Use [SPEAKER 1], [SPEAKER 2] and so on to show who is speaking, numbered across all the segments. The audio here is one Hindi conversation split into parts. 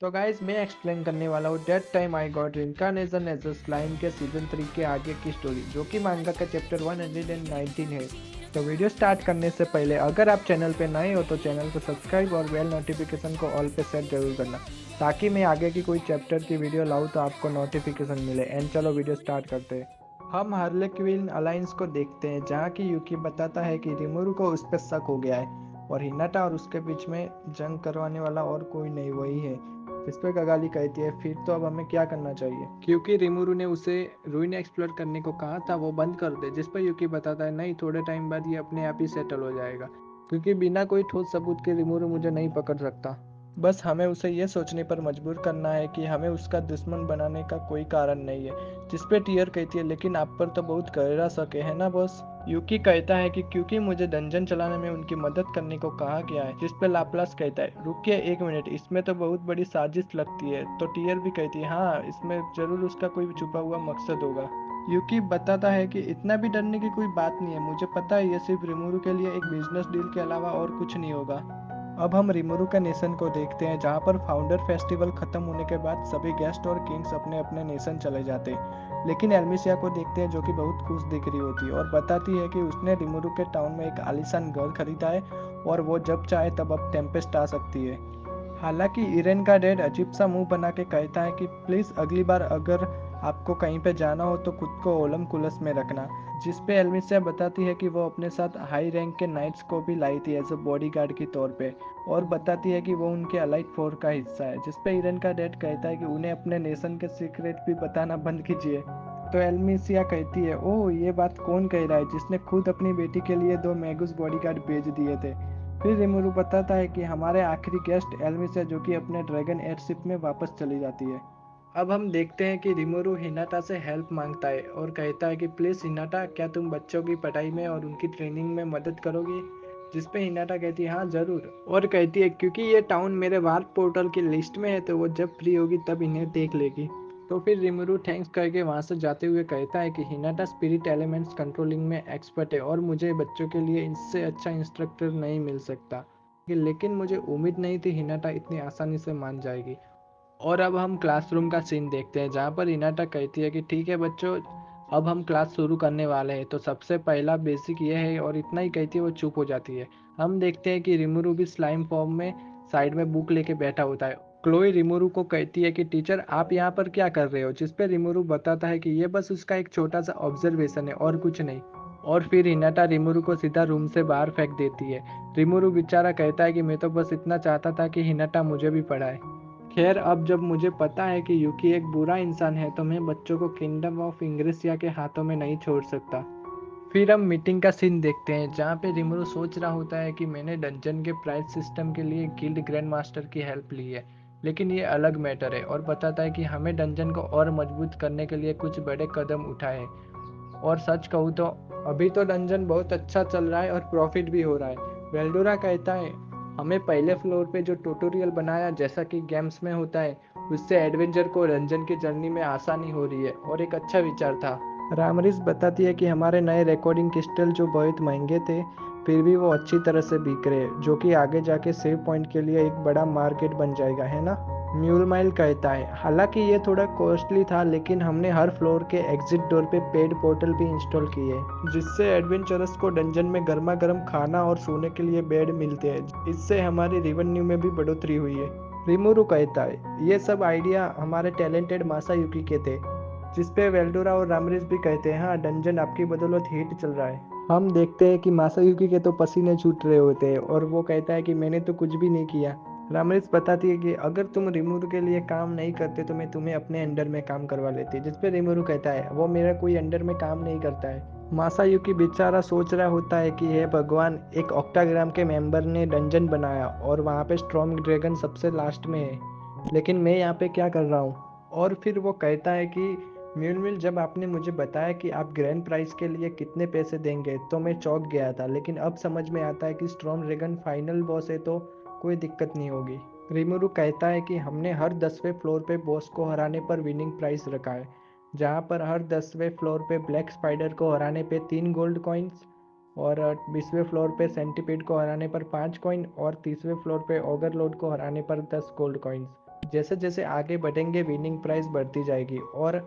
[SPEAKER 1] तो गाइज मैं एक्सप्लेन करने वाला हूँ that time I got reincarnation as a slime के सीजन 3 के आगे की स्टोरी, जो कि मांगा का चैप्टर 119 है। तो वीडियो स्टार्ट करने से पहले अगर आप चैनल पे नए हो तो चैनल को सब्सक्राइब और बेल नोटिफिकेशन को ऑल पे सेट जरूर करना, ताकि मैं आगे की कोई चैप्टर की वीडियो लाऊं तो आपको नोटिफिकेशन मिले। एंड चलो वीडियो स्टार्ट करते हैं। हम हार्ले क्विन अलायंस को देखते हैं, जहाँ की यूकी बताता है कि रिमोरू को उस पर शक हो गया है और हिनाटा और उसके बीच में जंग करवाने वाला और कोई नहीं वही है। इस पे गगाली कहती है फिर तो अब हमें क्या करना चाहिए, क्योंकि रिमोरू ने उसे रूइन एक्सप्लोर करने को कहा था वो बंद कर दे। जिस पर यूकी बताता है नहीं, थोड़े टाइम बाद ये अपने आप ही सेटल हो जाएगा, क्योंकि बिना कोई ठोस सबूत के रिमोरू मुझे नहीं पकड़ सकता। बस हमें उसे ये सोचने पर मजबूर करना है कि हमें उसका दुश्मन बनाने का कोई कारण नहीं है। जिस पे टीयर कहती है लेकिन आप पर तो बहुत गहरा शक है ना बॉस। यूकी कहता है कि क्योंकि मुझे डंजन चलाने में उनकी मदद करने को कहा गया है। जिस पे लाप्लास कहता है रुकिए एक मिनट, इसमें तो बहुत बड़ी साजिश लगती है। तो टीयर भी कहती है हाँ, इसमें जरूर उसका कोई छुपा हुआ मकसद होगा। यूकी बताता है कि इतना भी डरने की कोई बात नहीं है, मुझे पता है ये सिर्फ रिमोरू के लिए एक बिजनेस डील के अलावा और कुछ नहीं होगा। अब हम रिमोरू का नेशन को देखते हैं, जहाँ पर फाउंडर फेस्टिवल खत्म होने के बाद सभी गेस्ट और किंग्स अपने अपने नेशन चले जाते हैं। लेकिन एल्मिसिया को देखते हैं, जो कि बहुत खुश दिख रही होती है और बताती है कि उसने रिमोरू के टाउन में एक आलीशान घर खरीदा है और वो जब चाहे तब अब टेम्पेस्ट आ सकती है। हालांकि इरेन का डैड अजीब सा मुंह बना के कहता है कि प्लीज अगली बार अगर आपको कहीं पे जाना हो तो खुद को ओलम कुलस में रखना। जिस पे एल्मिसिया बताती है कि वो अपने साथ हाई रैंक के नाइट्स को भी लाई थी एज अ बॉडीगार्ड की तौर पे, और बताती है कि वो उनके अलाइट फोर का हिस्सा है। जिस पे इरेन का डैड कहता है कि उन्हें अपने नेशन के सीक्रेट भी बताना बंद कीजिए। तो एल्मिसिया कहती है ओह ये बात कौन कह रहा है जिसने खुद अपनी बेटी के लिए 2 मैगुस बॉडीगार्ड भेज दिए थे। फिर रिमोरू बताता है कि हमारे आखिरी गेस्ट एल्मिस है, जो कि अपने ड्रैगन एयरशिप में वापस चली जाती है। अब हम देखते हैं कि रिमोरू हिनाटा से हेल्प मांगता है और कहता है कि प्लीज हिनाटा, क्या तुम बच्चों की पढ़ाई में और उनकी ट्रेनिंग में मदद करोगी। जिस पे हिनाटा कहती है हाँ जरूर, और कहती है क्योंकि ये टाउन मेरे वार्प पोर्टल की लिस्ट में है तो वो जब फ्री होगी तब इन्हें देख लेगी। तो फिर रिमोरू थैंक्स करके वहां से जाते हुए कहता है कि हिनाटा स्पिरिट एलिमेंट्स कंट्रोलिंग में एक्सपर्ट है और मुझे बच्चों के लिए इससे अच्छा इंस्ट्रक्टर नहीं मिल सकता। लेकिन मुझे उम्मीद नहीं थी हिनाटा इतनी आसानी से मान जाएगी। और अब हम क्लासरूम का सीन देखते हैं, जहाँ पर हिनाटा कहती है कि ठीक है बच्चों, अब हम क्लास शुरू करने वाले हैं तो सबसे पहला बेसिक ये है, और इतना ही कहती है वो चुप हो जाती है। हम देखते हैं कि रिमोरू भी स्लाइम फॉर्म में साइड में बुक लेके बैठा होता है। क्लोई रिमोरू को कहती है कि टीचर आप यहाँ पर क्या कर रहे हो। जिस पे रिमोरू बताता है कि ये बस उसका एक छोटा सा ऑब्जर्वेशन है और कुछ नहीं। और फिर हिनाटा रिमोरू को सीधा रूम से बाहर फेंक देती है। रिमोरू बेचारा कहता है कि मैं तो बस इतना चाहता था कि हिनाटा मुझे भी पढ़ाए। खैर अब जब मुझे पता है कि यूकी एक बुरा इंसान है तो मैं बच्चों को किंगडम ऑफ इंग्रेसिया के हाथों में नहीं छोड़ सकता। फिर हम मीटिंग का सीन देखते हैं, जहाँ पे रिमोरू सोच रहा होता है कि मैंने डंजन के प्राइज सिस्टम के लिए गिल्ड ग्रैंड मास्टर की हेल्प ली है, लेकिन ये अलग मैटर है। और बताता है कि हमें डंजन को और मजबूत करने के लिए कुछ बड़े कदम उठाए। और सच कहूँ तो अभी तो डंजन बहुत अच्छा चल रहा है और प्रॉफिट भी हो रहा है। वेल्डोरा कहता है हमें पहले फ्लोर पे जो ट्यूटोरियल बनाया जैसा कि गेम्स में होता है, उससे एडवेंचर को डंजन की जर्नी में आसानी हो रही है और एक अच्छा विचार था। रामरिस बताती है कि हमारे नए रिकॉर्डिंग क्रिस्टल जो बहुत महंगे थे फिर भी वो अच्छी तरह से बिक रहे, जो कि आगे जाके सेव पॉइंट के लिए एक बड़ा मार्केट बन जाएगा, है ना। म्यूल माइल कहता है हालांकि ये थोड़ा कॉस्टली था, लेकिन हमने हर फ्लोर के एग्जिट डोर पे पेड पोर्टल भी इंस्टॉल किए, जिससे एडवेंचरर्स को डंजन में गर्मा गर्म खाना और सोने के लिए बेड मिलते हैं। इससे हमारी रेवेन्यू में भी बढ़ोतरी हुई है। रिमोरू कहता है ये सब आइडिया हमारे टैलेंटेड मासा यूकी के थे। जिस पे वेल्डोरा और रामरिस भी कहते हैं हाँ, डंजन आपकी बदौलत हिट चल रहा है। हम देखते हैं कि मासायुकी के तो पसीने छूट रहे होते हैं और वो कहता है कि मैंने तो कुछ भी नहीं किया। रामरिस बताती है कि अगर तुम रिमोरू के लिए काम नहीं करते तो मैं तुम्हें अपने अंडर में काम करवा लेती। जिस पे रिमोरू कहता है वो मेरा कोई अंडर में काम नहीं करता है। मासायुकी बेचारा सोच रहा होता है कि हे भगवान, एक ऑक्टाग्राम के मेंबर ने डंजन बनाया और वहाँ पे स्ट्रॉन्ग ड्रैगन सबसे लास्ट में है, लेकिन मैं यहाँ पे क्या कर रहा हूँ। और फिर वो कहता है कि म्यूलमिल, जब आपने मुझे बताया कि आप ग्रैंड प्राइज के लिए कितने पैसे देंगे तो मैं चौंक गया था, लेकिन अब समझ में आता है कि स्ट्रॉन्ग ड्रैगन फाइनल बॉस है तो कोई दिक्कत नहीं होगी। रिमोरू कहता है कि हमने हर 10वें फ्लोर पे बॉस को हराने पर विनिंग प्राइस रखा है, जहाँ पर हर 10वें फ्लोर पे ब्लैक स्पाइडर को हराने पे 3 गोल्ड कॉइन्स, और 20वें फ्लोर पे सेंटीपीड को हराने पर 5 कॉइन, और 30वें फ्लोर पे ओवरलोड को हराने पर 10 गोल्ड कॉइन्स। जैसे जैसे आगे बढ़ेंगे विनिंग प्राइस बढ़ती जाएगी और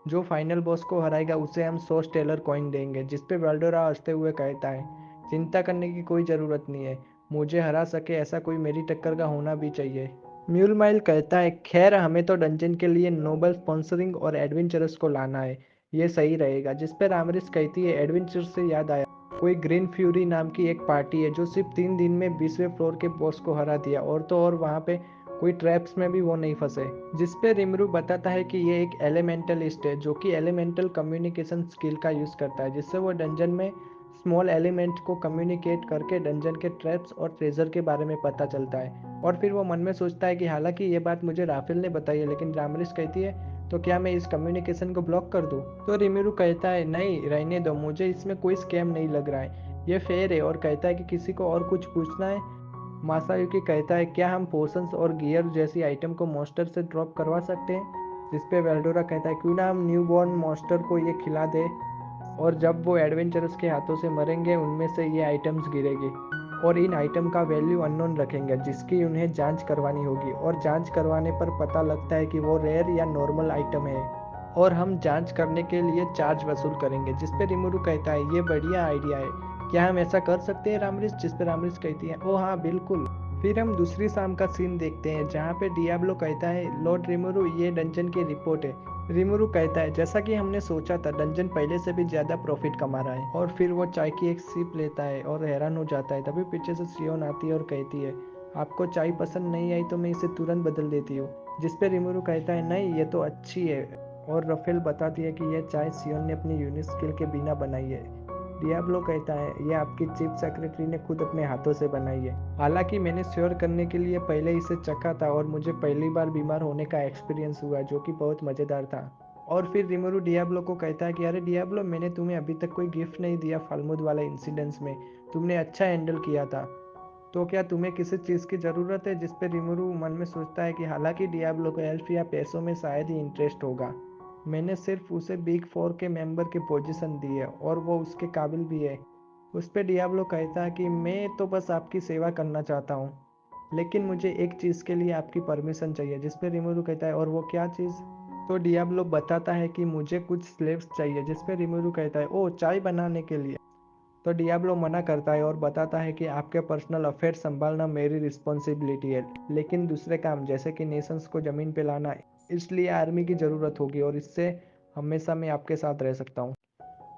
[SPEAKER 1] जो फाइनल बॉस को हराएगा उसे हम 100 स्टेलर कॉइन देंगे। जिस पे वेल्डोरा हंसते हुए कहता है, चिंता करने की कोई ज़रूरत नहीं है, मुझे हरा सके ऐसा कोई मेरी टक्कर का होना भी चाहिए। म्यूल माइल कहता है, खैर हमें तो डंजन के लिए नोबल स्पॉन्सरिंग और एडवेंचरस को लाना है, ये सही रहेगा। जिस पर रामरिस कहती है, एडवेंचर से याद आया, कोई ग्रीन फ्यूरी नाम की एक पार्टी है जो सिर्फ 3 दिन में 20वें फ्लोर के बॉस को हरा दिया, और तो और वहाँ पे कोई ट्रैप्स में भी वो नहीं फंसे। जिस पे रिमरू बताता है कि ये एक एलिमेंटलिस्ट है जो कि एलिमेंटल कम्युनिकेशन स्किल का यूज़ करता है, जिससे वो डंजन में स्मॉल एलिमेंट को कम्युनिकेट करके डंजन के ट्रैप्स और ट्रेजर के बारे में पता चलता है। और फिर वो मन में सोचता है कि हालांकि ये बात मुझे राफेल ने बताई है, लेकिन रामरिस कहती है, तो क्या मैं इस कम्युनिकेशन को ब्लॉक कर दूं? तो रिमिरू कहता है, नहीं रहने दो, मुझे इसमें कोई स्कैम नहीं लग रहा है, ये फेयर है। और कहता है कि किसी को और कुछ पूछना है? मासायुकी कहता है, क्या हम पोशंस और गियर जैसी आइटम को मॉन्स्टर से ड्रॉप करवा सकते हैं? जिस पे वेल्डोरा कहता है, क्यों ना हम न्यूबॉर्न मॉन्स्टर को ये खिला दे, और जब वो एडवेंचरस के हाथों से मरेंगे उनमें से ये आइटम्स गिरेगी, और इन आइटम का वैल्यू अननोन रखेंगे, जिसकी उन्हें जांच करवानी होगी, और जांच करवाने पर पता लगता है कि वो रेयर या नॉर्मल आइटम है, और हम जांच करने के लिए चार्ज वसूल करेंगे। जिस पे रिमुरु कहता है, ये बढ़िया आइडिया है, क्या हम ऐसा कर सकते हैं रामरिस? जिस पे रामरिस कहती है, ओ हाँ बिल्कुल। फिर हम दूसरी शाम का सीन देखते हैं जहाँ पे डियाब्लो कहता है, लॉर्ड रिमुरु ये डंजन की रिपोर्ट है। रिमुरु कहता है, जैसा कि हमने सोचा था, डंजन पहले से भी ज्यादा प्रॉफिट कमा रहा है। और फिर वो चाय की एक सिप लेता है और हैरान हो जाता है। तभी पीछे से सियोन आती है और कहती है, आपको चाय पसंद नहीं आई तो मैं इसे तुरंत बदल देती हूँ। जिस पे रिमुरु कहता है, नहीं ये तो अच्छी है। और रफेल बताती है कि यह चाय सियोन ने अपनी यूनिक स्किल के बिना बनाई है। डियाब्लो कहता है, ये आपकी चीफ सेक्रेटरी ने खुद अपने हाथों से बनाई है। हालांकि मैंने श्योर करने के लिए पहले इसे चखा था और मुझे पहली बार बीमार होने का एक्सपीरियंस हुआ, जो कि बहुत मज़ेदार था। और फिर रिमोरू डियाब्लो को कहता है कि अरे डियाब्लो, मैंने तुम्हें अभी तक कोई गिफ्ट नहीं दिया फालमूद वाले इंसिडेंट्स में, तुमने अच्छा हैंडल किया था, तो क्या तुम्हें किसी चीज़ की ज़रूरत है? जिस पे रिमोरू मन में सोचता है कि हालांकि डियाब्लो को एल्फ या पैसों में शायद ही इंटरेस्ट होगा, मैंने सिर्फ उसे बिग फोर के मेंबर की पोजीशन दी है और वो उसके काबिल भी है। उस पे डियाब्लो कहता है कि मैं तो बस आपकी सेवा करना चाहता हूँ, लेकिन मुझे एक चीज़ के लिए आपकी परमिशन चाहिए। जिस पे रिमोरू कहता है, और वो क्या चीज़? तो डियाब्लो बताता है कि मुझे कुछ स्लेव्स चाहिए। जिस पे रिमोरू कहता है, ओ चाय बनाने के लिए? तो डियाब्लो मना करता है और बताता है कि आपके पर्सनल अफेयर संभालना मेरी रिस्पॉन्सिबिलिटी है, लेकिन दूसरे काम जैसे कि नेशंस को ज़मीन पे लाना, इसलिए आर्मी की ज़रूरत होगी, और इससे हमेशा मैं आपके साथ रह सकता हूँ।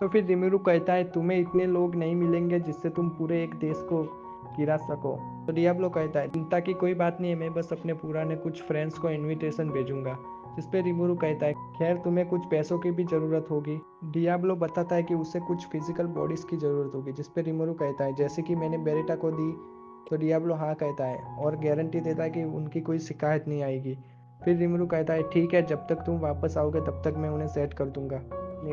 [SPEAKER 1] तो फिर रिमिरू कहता है, तुम्हें इतने लोग नहीं मिलेंगे जिससे तुम पूरे एक देश को गिरा सको। तो डियाब्लो कहता है, चिंता की कोई बात नहीं है, मैं बस अपने पुराने कुछ फ्रेंड्स को इनविटेशन भेजूंगा। जिस पे रिमिरू कहता है, खैर तुम्हें कुछ पैसों की भी ज़रूरत होगी। डियाब्लो बताता है कि उसे कुछ फिजिकल बॉडीज की ज़रूरत होगी। जिस पे रिमिरू कहता है, जैसे कि मैंने बेरेटा को दी? तो डियाब्लो हाँ कहता है और गारंटी देता है कि उनकी कोई शिकायत नहीं आएगी। फिर रिमिरू कहता है, ठीक है, जब तक तुम वापस आओगे तब तक मैं उन्हें सेट कर दूंगा।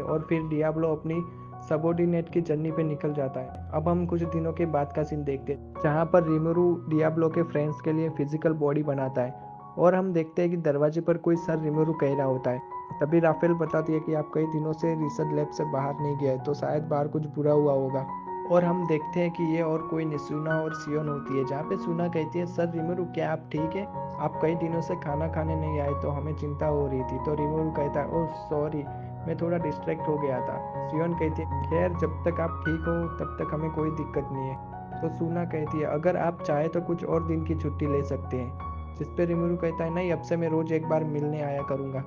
[SPEAKER 1] और फिर डियाब्लो अपनी सबोर्डिनेट की जर्नी पे निकल जाता है। अब हम कुछ दिनों के बाद का सीन देखते हैं जहाँ पर रिमोरू डियाब्लो के फ्रेंड्स के लिए फिजिकल बॉडी बनाता है, और हम देखते हैं कि दरवाजे पर कोई सर रिमोरू कह रहा होता है। तभी राफेल बताती है कि आप कई दिनों से रिसर्च लैब से बाहर नहीं गए, तो शायद बाहर कुछ बुरा हुआ होगा। और हम देखते हैं कि ये और कोई नहीं, सुना और सियोन होती है, जहाँ पे सुना कहती है, सर रिमोरू क्या आप ठीक है? आप कई दिनों से खाना खाने नहीं आए तो हमें चिंता हो रही थी। तो रिमोरू कहता है, ओह सॉरी, मैं थोड़ा डिस्ट्रैक्ट हो गया था। सियोन कहती है, खैर जब तक आप ठीक हो तब तक हमें कोई दिक्कत नहीं है। तो सुना कहती है, अगर आप चाहे तो कुछ और दिन की छुट्टी ले सकते हैं। जिस पे रिमोरू कहता है, नहीं अब से मैं रोज़ एक बार मिलने आया करूँगा।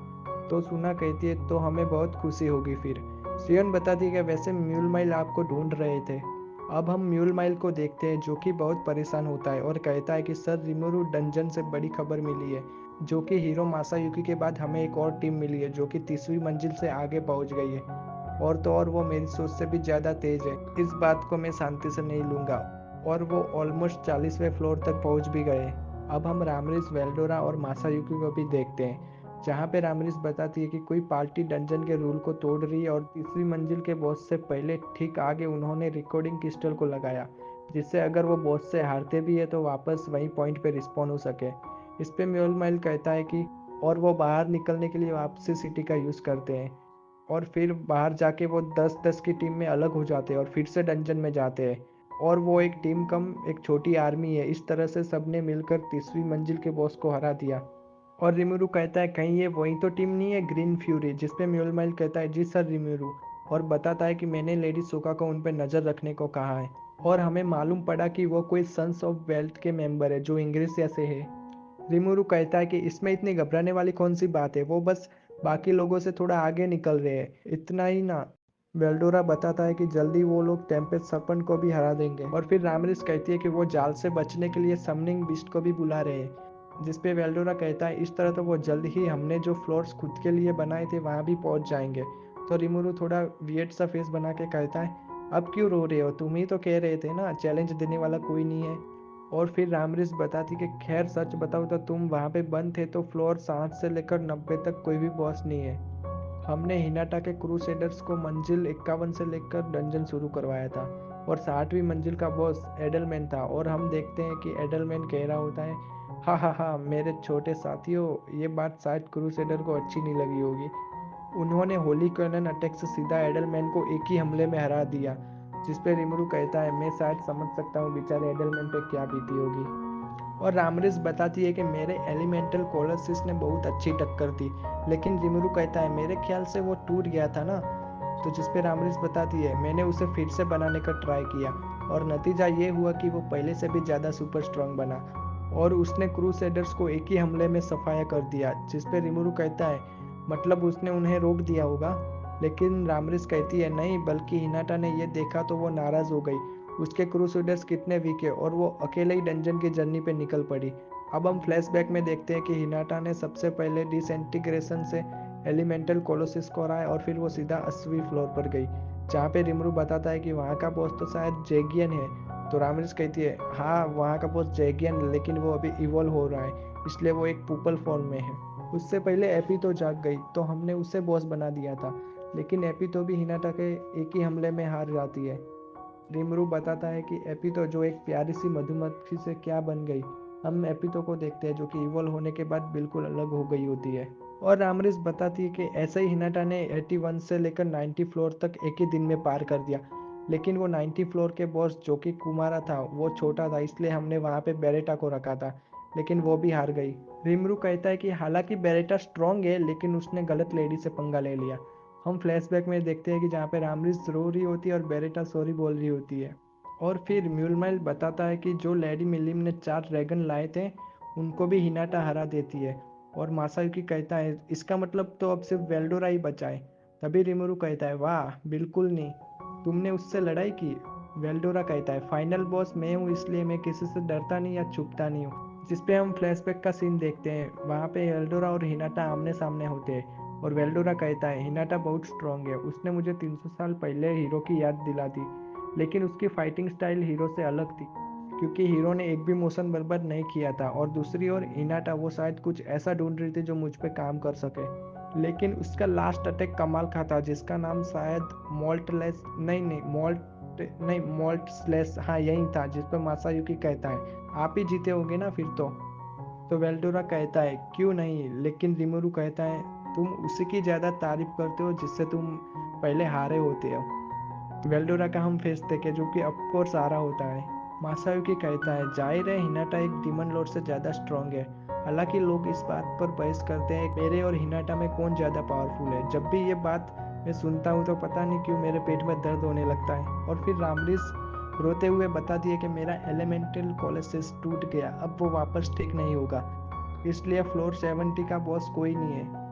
[SPEAKER 1] तो सुना कहती है, तो हमें बहुत खुशी होगी फिर। सियोन बताती है कि वैसे म्यूल माइल आपको ढूंढ रहे थे। अब हम म्यूल माइल को देखते हैं जो कि बहुत परेशान होता है और कहता है कि सर रिमोरू, डंजन से बड़ी खबर मिली है, जो कि हीरो मासायुकी के बाद हमें एक और टीम मिली है जो कि 30वीं मंजिल से आगे पहुंच गई है, और तो और वो मेरी सोच से भी ज़्यादा तेज है। इस बात को मैं शांति से नहीं लूँगा। और वो ऑलमोस्ट 40वें फ्लोर तक पहुंच भी गए। अब हम रामरिस, वेल्डोरा और मासायुकी को भी देखते हैं जहाँ पे रामरिस बताती है कि कोई पार्टी डंजन के रूल को तोड़ रही है, और 30वीं मंजिल के बॉस से पहले ठीक आगे उन्होंने रिकॉर्डिंग क्रिस्टल को लगाया, जिससे अगर वो बॉस से हारते भी है तो वापस वही पॉइंट पे रिस्पॉन्ड हो सके। इस पे म्यूल माइल कहता है कि और वो बाहर निकलने के लिए वापसी सिटी का यूज़ करते हैं, और फिर बाहर जाके वो 10-10 की टीम में अलग हो जाते हैं और फिर से डंजन में जाते हैं, और वो एक टीम कम एक छोटी आर्मी है। इस तरह से सबने मिलकर 30वीं मंजिल के बॉस को हरा दिया। और रिमुरु कहता है कहीं ये वही तो टीम नहीं है ग्रीन फ्यूरी, जिस पे म्योलमाइल कहता है जी सर रिमुरु, और बताता है कि मैंने लेडी सोका को उन पर नज़र रखने को कहा है और हमें मालूम पड़ा कि वो कोई सन्स ऑफ वेल्थ के मेंबर है जो इंग्रेसिया से है। रिमुरु कहता है कि इसमें इतनी घबराने वाली कौन सी बात है, वो बस बाकी लोगों से थोड़ा आगे निकल रहे हैं, इतना ही ना। वेल्डोरा बताता है कि जल्दी वो लोग टेम्पेस्ट सर्पेंट को भी हरा देंगे और फिर रामरिस कहती है कि वो जाल से बचने के लिए समनिंग बीस्ट को भी बुला रहे हैं, जिस पे वेल्डोरा कहता है इस तरह तो वो जल्द ही हमने जो फ्लोर्स खुद के लिए बनाए थे वहाँ भी पहुँच जाएंगे। तो रिमुरु थोड़ा वियर्ड सा फेस बना के कहता है अब क्यों रो रहे हो, तुम ही तो कह रहे थे ना चैलेंज देने वाला कोई नहीं है। और फिर रामरिस बताती कि खैर सच बताओ तो तुम वहाँ पे बंद थे तो फ्लोर 7 से लेकर 90 तक कोई भी बॉस नहीं है। हमने हिनाटा के क्रूसेडर्स को मंजिल 51 से लेकर डंजन शुरू करवाया था और 60वीं मंजिल का बॉस एडलमैन था, और हम देखते हैं कि एडलमैन कह रहा होता है हा हा हा मेरे छोटे साथियों, ये बात शायद क्रूसेडर को अच्छी नहीं लगी होगी। उन्होंने होली कैनन अटैक से सीधा एडलमैन को एक ही हमले में हरा दिया, जिस पे रिमुरु कहता है मैं शायद समझ सकता हूँ बेचारे एडलमैन पे क्या बीती होगी। और रामरिस बताती है कि मेरे एलिमेंटल कोलोसिस ने बहुत अच्छी टक्कर दी, लेकिन रिमुरु कहता है मेरे ख्याल से वो टूट गया था ना। तो जिस पे रामरिस बताती है मैंने उसे फिर से बनाने का ट्राई किया और नतीजा ये हुआ कि वो पहले से भी ज़्यादा सुपर स्ट्रांग बना और उसने क्रूसेडर्स को एक ही हमले में सफाया कर दिया। जिस पे रिमुरु कहता है मतलब उसने उन्हें रोक दिया होगा, लेकिन रामरिस कहती है नहीं, बल्कि हिनाटा ने ये देखा तो वो नाराज़ हो गई, उसके क्रूसेडर्स कितने वीक है और वो अकेले ही डंजन की जर्नी पे निकल पड़ी। अब हम फ्लैशबैक में देखते हैं कि हिनाटा ने सबसे पहले डिसइंटीग्रेशन से एलिमेंटल कोलोसिस को हराया और फिर वो सीधा 80वीं फ्लोर पर गई, जहाँ पे रिमरू बताता है कि वहाँ का बॉस तो शायद जैगियन है। तो रामरिस कहती है हाँ वहाँ का बॉस जैगियन, लेकिन वो अभी इवॉल्व हो रहा है इसलिए वो एक पुपल फॉर्म में है। उससे पहले एपी तो जाग गई तो हमने उसे बॉस बना दिया था, लेकिन एपी तो भी हिनाटा के एक ही हमले में हार जाती है। रिमरू बताता है कि एपितो जो एक प्यारी सी मधुमक्खी से क्या बन गई। हम एपितो को देखते हैं जो कि इवॉल्व होने के बाद बिल्कुल अलग हो गई होती है। और रामरिस बताती है कि ऐसे ही हिनाटा ने 81 से लेकर 90 फ्लोर तक एक ही दिन में पार कर दिया, लेकिन वो 90 फ्लोर के बॉस जो कि कुमारा था वो छोटा था, इसलिए हमने वहाँ पे बेरेटा को रखा था, लेकिन वो भी हार गई। रिमरू कहता है कि हालांकि बेरेटा स्ट्रॉन्ग है लेकिन उसने गलत लेडी से पंगा ले लिया। हम फ्लैशबैक में देखते हैं कि जहाँ पे रामरिस रो रही होती है और बेरेटा सॉरी बोल रही होती है। और फिर म्यूलमाइल बताता है कि जो लेडी मिलिम ने 4 ड्रैगन लाए थे उनको भी हिनाटा हरा देती है। और मासायुकी कहता है इसका मतलब तो अब सिर्फ वेल्डोरा ही बचा है। तभी रिमोरू कहता है वाह बिल्कुल नहीं, तुमने उससे लड़ाई की। वेल्डोरा कहता है फाइनल बॉस मैं हूँ इसलिए मैं किसी से डरता नहीं या छुपता नहीं हूँ। जिस पे हम फ्लैशबैक का सीन देखते हैं, वहाँ पे वेल्डोरा और हिनाटा आमने सामने होते हैं और वेल्डोरा कहता है हिनाटा बहुत स्ट्रांग है, उसने मुझे 300 साल पहले हीरो की याद दिला दी, लेकिन उसकी फाइटिंग स्टाइल हीरो से अलग थी क्योंकि हीरो ने एक भी मोशन बर्बाद नहीं किया था। और दूसरी ओर हिनाटा वो शायद कुछ ऐसा ढूंढ रही थी जो मुझ पे काम कर सके, लेकिन उसका लास्ट अटैक कमाल का था जिसका नाम शायद मॉल्टलेस नहीं मॉल्ट स्लेस हाँ यही था, जिस पर मासायुकी कहता है आप ही जीते होगे ना फिर तो वेल्डोरा कहता है क्यों नहीं, लेकिन रिमोरू कहता है तुम उसी की ज़्यादा तारीफ करते हो जिससे तुम पहले हारे होते हो। वेल्डोरा का हम फेस देखे जो कि ऑफकोर्स हारा होता है। मासायुकी कहता है जाहिर है हिनाटा एक डीमन लॉर्ड से ज़्यादा स्ट्रांग है। हालांकि लोग इस बात पर बहस करते हैं मेरे और हिनाटा में कौन ज़्यादा पावरफुल है। जब भी ये बात मैं सुनता हूँ तो पता नहीं क्यों मेरे पेट में दर्द होने लगता है। और फिर रामरिस रोते हुए बताती है कि मेरा एलिमेंटल कोलेसिस टूट गया, अब वो वापस ठीक नहीं होगा, इसलिए फ्लोर 70 का बॉस कोई नहीं है।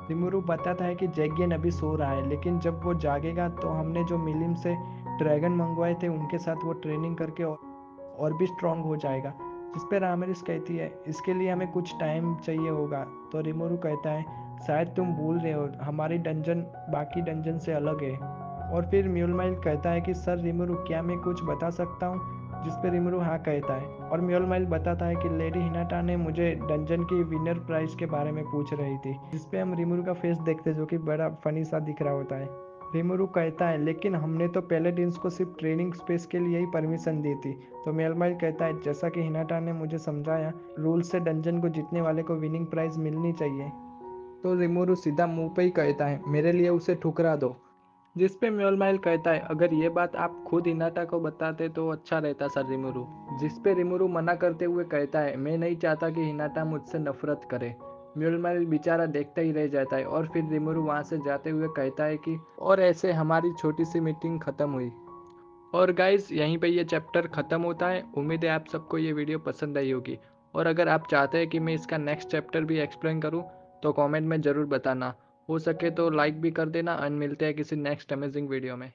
[SPEAKER 1] रिमुरु बताता है कि जैगियन अभी सो रहा है, लेकिन जब वो जागेगा तो हमने जो मिलिम से ड्रैगन मंगवाए थे उनके साथ वो ट्रेनिंग करके और भी स्ट्रांग हो जाएगा। जिस पे रामरिस कहती है इसके लिए हमें कुछ टाइम चाहिए होगा। तो रिमुरु कहता है शायद तुम भूल रहे हो हमारी डंजन बाकी डंजन से अलग है। और फिर म्यूलमाइल कहता है कि सर रिमुरु क्या मैं कुछ बता सकता हूँ, जिस पे रिमुरु हाँ कहता है। और म्यूलमाइल बताता है कि लेडी हिनाटा ने मुझे डंजन की विनर प्राइज के बारे में पूछ रही थी, जिस पे हम रिमुरु का फेस देखते हैं जो कि बड़ा फनी सा दिख रहा होता है। रिमुरु कहता है लेकिन हमने तो पैलेडिन्स को सिर्फ ट्रेनिंग स्पेस के लिए ही परमिशन दी थी। तो मेलमाइल कहता है जैसा कि हिनाटा ने मुझे समझाया रूल से डंजन को जीतने वाले को विनिंग प्राइज मिलनी चाहिए। तो रिमुरु सीधा मुंह पे ही कहता है मेरे लिए उसे ठुकरा दो। जिस पे म्योलमाइल कहता है अगर ये बात आप खुद हिनाटा को बताते तो अच्छा रहता सर रिमुरु। जिस पे रिमुरु मना करते हुए कहता है मैं नहीं चाहता कि हिनाटा मुझसे नफरत करे। म्योलमल बेचारा देखता ही रह जाता है और फिर रिमोरू वहाँ से जाते हुए कहता है कि और ऐसे हमारी छोटी सी मीटिंग ख़त्म हुई। और गाइस यहीं पे ये चैप्टर ख़त्म होता है। उम्मीद है आप सबको ये वीडियो पसंद आई होगी, और अगर आप चाहते हैं कि मैं इसका नेक्स्ट चैप्टर भी एक्सप्लेन करूँ तो कमेंट में ज़रूर बताना। हो सके तो लाइक भी कर देना, और मिलते हैं किसी नेक्स्ट अमेजिंग वीडियो में।